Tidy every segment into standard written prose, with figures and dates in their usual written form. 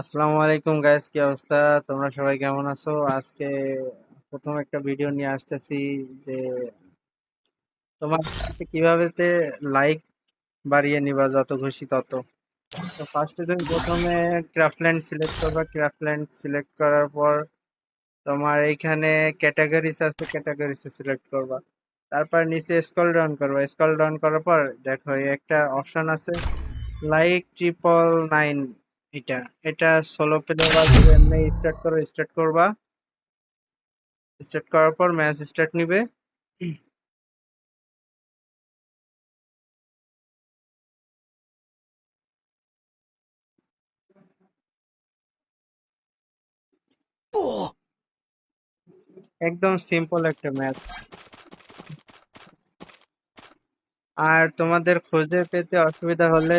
আসসালামু আলাইকুম গাইস, কি অবস্থা? তোমরা সবাই কেমন আছো? আজকে প্রথম একটা ভিডিও নিয়ে আসতেছি যে তোমার কিভাবে লাইক বাড়িয়ে নিবা যত খুশি তত। তো ফার্স্টে তুমি প্রথমে ক্রাফল্যান্ড সিলেক্ট করবা। ক্রাফল্যান্ড সিলেক্ট করার পর তোমার এইখানে ক্যাটাগরিজ আছে, ক্যাটাগরিজ সিলেক্ট করবা। তারপর নিচে স্ক্রল ডাউন করবা। স্ক্রল ডাউন করার পর দেখো এই একটা অপশন আছে, লাইক 999। এটা এটা সোলো প্লেয়ার এমনি স্টার্ট করো, স্টার্ট করবা। স্টার্ট করার পর ম্যাচ স্টার্ট নিবে। একদম সিম্পল একটা ম্যাচ। আর তোমাদের খুঁজে পেতে অসুবিধা হলে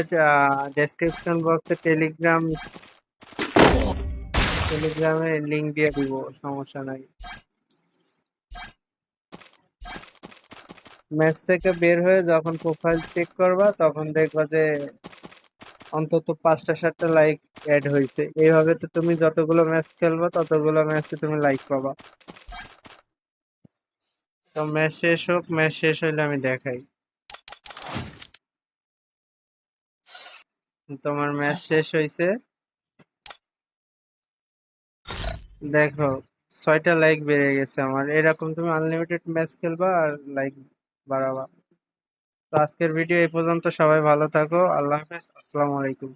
ডেসক্রিপশন বক্সে টেলিগ্রামে লিংক দিয়ে দিব, সমস্যা নাই। ম্যাচ থেকে বের হয়ে যখন প্রোফাইল চেক করবা তখন দেখবা যে অন্তত 5টা 7টা লাইক অ্যাড হয়েছে। এইভাবে তো তুমি যতগুলো ম্যাচ খেলবা ততগুলো ম্যাচে তুমি লাইক পাবা। তো ম্যাচ শেষ হোক, ম্যাচ শেষ হইলে আমি দেখাই। তোমার ম্যাচ শেষ হয়েছে, দেখো 6টা লাইক বেড়ে গেছে আমার। এরকম তুমি আনলিমিটেড ম্যাচ খেলবা আর লাইক বাড়াবা। তো আজকের ভিডিও এই পর্যন্ত। সবাই ভালো থাকো, আল্লাহ হাফেজ, আসসালামু আলাইকুম।